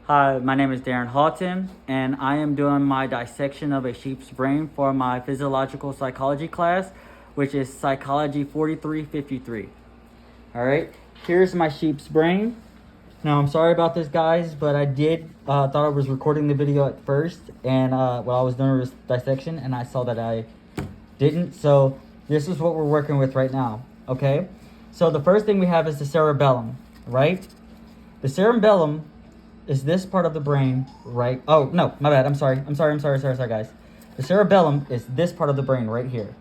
Hi, my name is Darren Houghton, and I am doing my dissection of a sheep's brain for my physiological psychology class, which is Psychology 4353. All right, here's my sheep's brain. Now, I'm sorry about this, guys, but I thought I was recording the video at first, and while I was doing this dissection, and I saw that I didn't. So this is what we're working with right now. Okay, so the first thing we have is the cerebellum, right? The cerebellum is this part of the brain, right? Oh, no, my bad. I'm sorry, guys. The cerebellum is this part of the brain right here,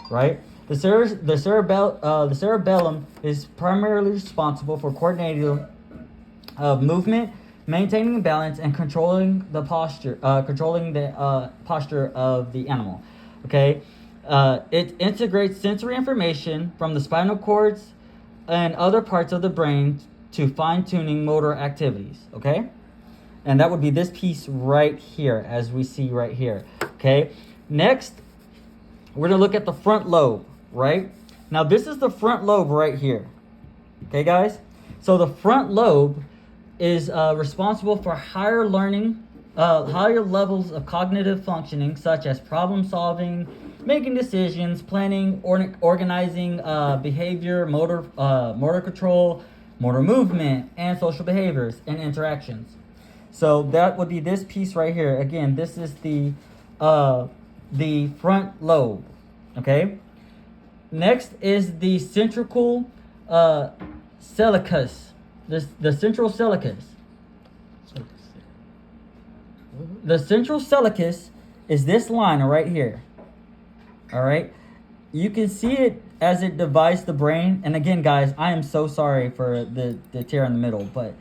right? The cerebellum is primarily responsible for coordinating movement, maintaining balance, and controlling the posture of the animal. Okay, it integrates sensory information from the spinal cords and other parts of the brain to fine-tuning motor activities. Okay, and that would be this piece right here, as we see right here. Okay, next we're gonna look at the front lobe. Right now, this is the front lobe right here. Okay, guys, so the front lobe is responsible for higher learning, higher levels of cognitive functioning, such as problem solving, making decisions, planning, organizing behavior, motor control, motor movement, and social behaviors and interactions. So that would be this piece right here. Again, this is the front lobe. Okay. Next is the central celicus. The central celicus. The central celicus is this line right here. All right. You can see it as it divides the brain. And again, guys, I am so sorry for the tear in the middle, but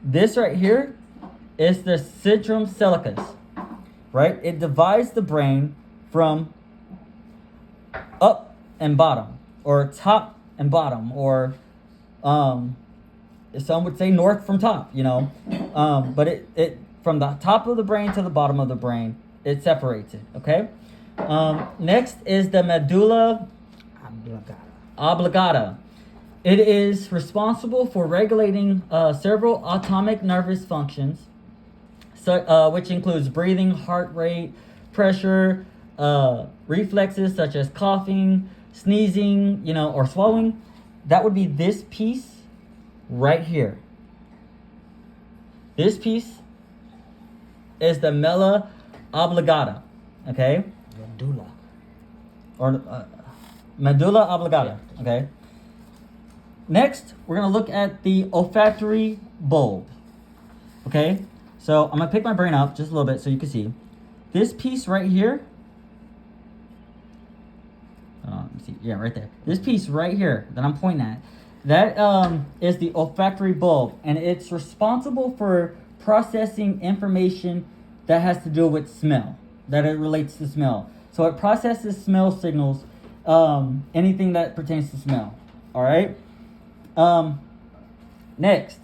this right here is the centrum celicus, right? It divides the brain from up and bottom, or top and bottom, or some would say north from top, but it from the top of the brain to the bottom of the brain, it separates it. Okay. Next is the medulla oblongata. It is responsible for regulating several autonomic nervous functions, which includes breathing, heart rate, pressure, reflexes such as coughing, sneezing, or swallowing. That would be this piece right here. This piece is the medulla oblongata. Okay. Medulla oblongata. Okay. Next, we're gonna look at the olfactory bulb. Okay. So I'm gonna pick my brain up just a little bit so you can see. This piece right here. Let me see. Yeah, right there. This piece right here that I'm pointing at, that is the olfactory bulb, and it's responsible for processing information that has to do with smell, that it relates to smell. So it processes smell signals, anything that pertains to smell. All right. Next,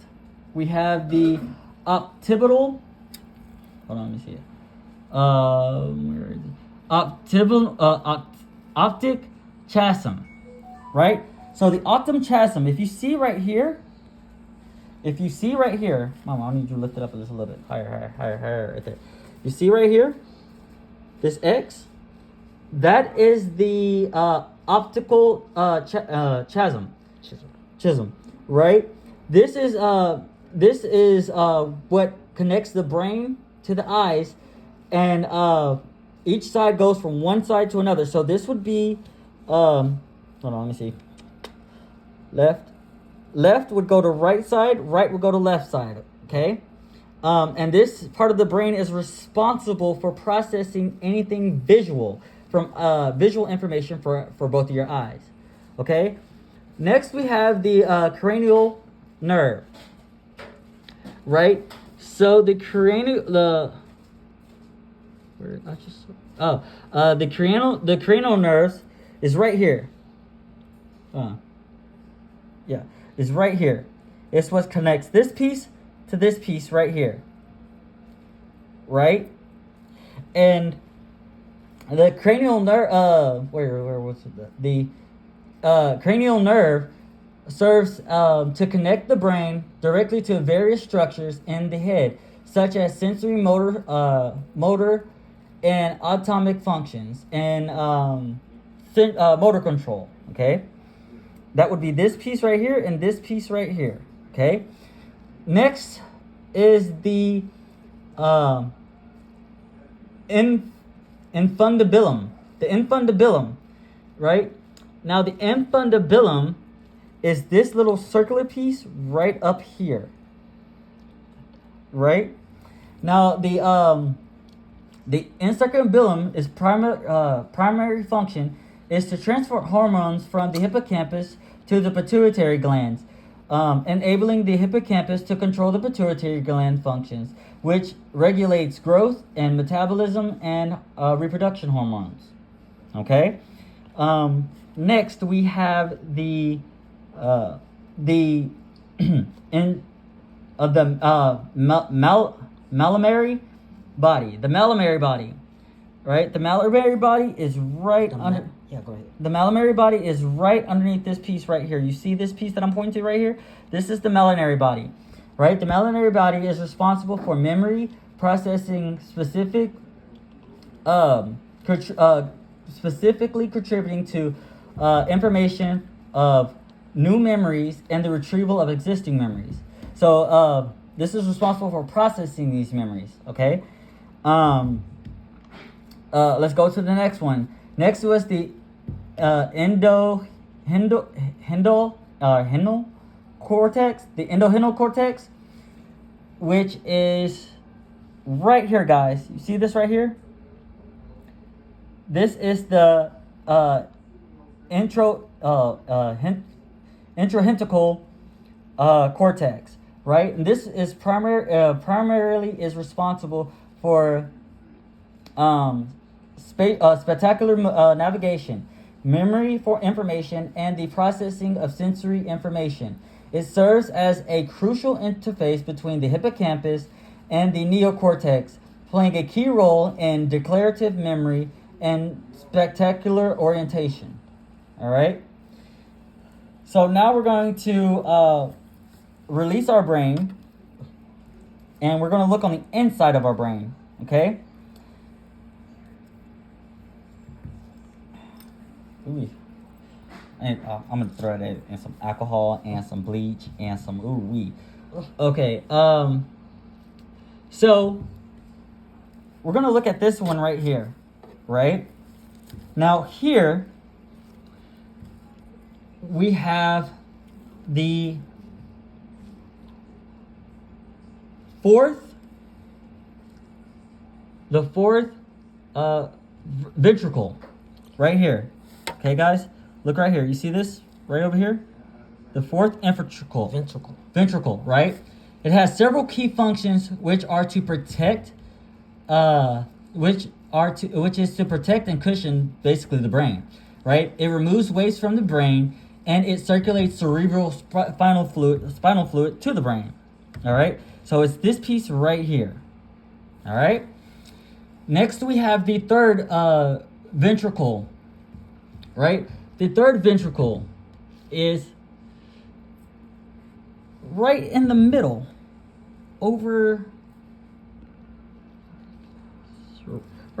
we have the occipital. Hold on, let me see it. Where is it? Optic chiasm, right? So the optic chiasm, if you see right here, Mama, I need you to lift it up just a little bit higher, right there. You see right here, this X, that is the optical chism, right? This is what connects the brain to the eyes, and each side goes from one side to another. So this would be, hold on, let me see. Left would go to right side, right would go to left side, okay? And this part of the brain is responsible for processing anything visual, from visual information for both of your eyes, okay? Next, we have the cranial nerve, right? So the cranial nerves is right here. Is right here. It's what connects this piece to this piece right here. Right? And the cranial nerve, where was it? The cranial nerve serves to connect the brain directly to various structures in the head, such as sensory, motor, and autonomic functions, and motor control. Okay, that would be this piece right here and this piece right here. Okay, next is the infundibulum. The infundibulum, right? Now the infundibulum is this little circular piece right up here. Right? Now the infundibulum is primary function is to transfer hormones from the hippocampus to the pituitary glands, enabling the hippocampus to control the pituitary gland functions, which regulates growth and metabolism and reproduction hormones. Okay. Next, we have the mammary body. The mammary body, right? The mammary body is right under. Yeah, go ahead. The mammary body is right underneath this piece right here. You see this piece that I'm pointing to right here? This is the mammary body, right? The mammary body is responsible for memory, processing, specifically contributing to information of new memories and the retrieval of existing memories. So this is responsible for processing these memories. Okay. Let's go to the next one. Next was the endohinal cortex. The endohinal cortex, which is right here, guys. You see this right here? This is the intrahintical cortex, right? And this is primarily is responsible for spectacular navigation, memory for information, and the processing of sensory information. It serves as a crucial interface between the hippocampus and the neocortex, playing a key role in declarative memory and spectacular orientation. All right. So now we're going to release our brain, and we're going to look on the inside of our brain. Okay. Ooh. And I'm gonna throw that in some alcohol and some bleach and some ooh-wee. Okay. So we're gonna look at this one right here, right? Now here we have the fourth ventricle right here. Okay, guys, look right here. You see this right over here? The fourth ventricle, right? It has several key functions which are to protect, which is to protect and cushion basically the brain, right? It removes waste from the brain and it circulates cerebral spinal fluid to the brain. All right. So it's this piece right here. All right. Next we have the third ventricle. Right? The third ventricle is right in the middle, right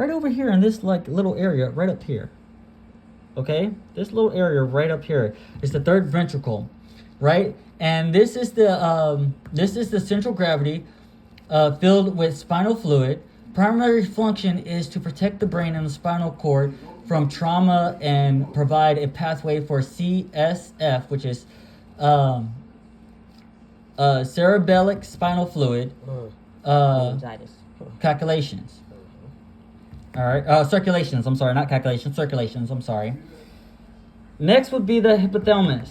over here in this like little area right up here. Okay? This little area right up here is the third ventricle, right? And this is the central gravity filled with spinal fluid. Primary function is to protect the brain and the spinal cord from trauma and provide a pathway for CSF, which is cerebellic spinal fluid calculations. All right, circulations. I'm sorry, not calculations. Circulations. I'm sorry. Next would be the hypothalamus.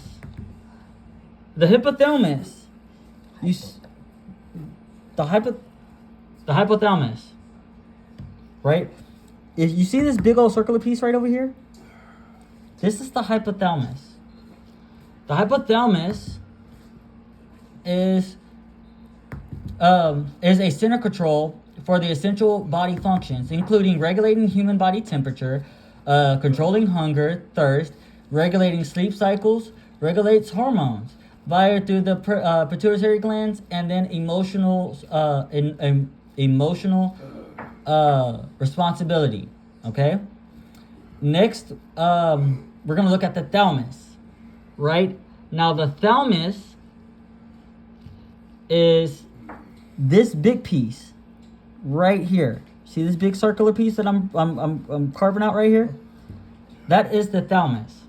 The hypothalamus. The hypothalamus. Right? If you see this big old circular piece right over here, this is the hypothalamus. The hypothalamus is a center control for the essential body functions, including regulating human body temperature, controlling hunger, thirst, regulating sleep cycles, regulates hormones via through the pituitary glands, and then emotional responsibility. Okay. Next, we're gonna look at the thalamus. Right now, the thalamus is this big piece right here. See this big circular piece that I'm carving out right here? That is the thalamus,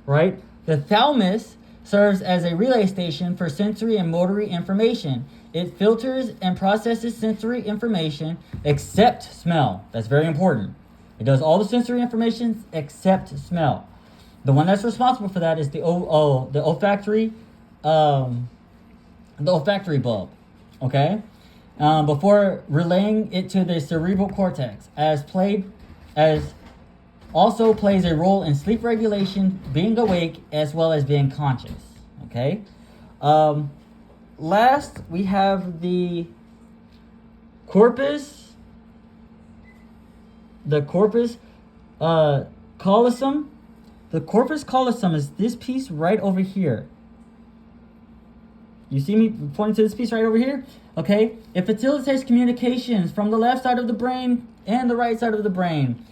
right? The thalamus serves as a relay station for sensory and motory information. It filters and processes sensory information except smell. That's very important. It does all the sensory information except smell. The one that's responsible for that is the olfactory bulb. Okay. Before relaying it to the cerebral cortex, also plays a role in sleep regulation, being awake, as well as being conscious. Okay. Last, we have the corpus. The corpus callosum. The corpus callosum is this piece right over here. You see me pointing to this piece right over here? Okay. It facilitates communications from the left side of the brain and the right side of the brain.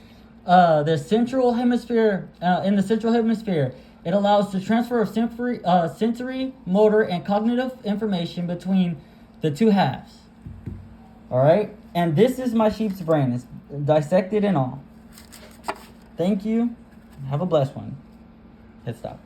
The central hemisphere, in the central hemisphere, it allows the transfer of sensory, motor, and cognitive information between the two halves. All right, and this is my sheep's brain. It's dissected and all. Thank you. Have a blessed one. Hit stop.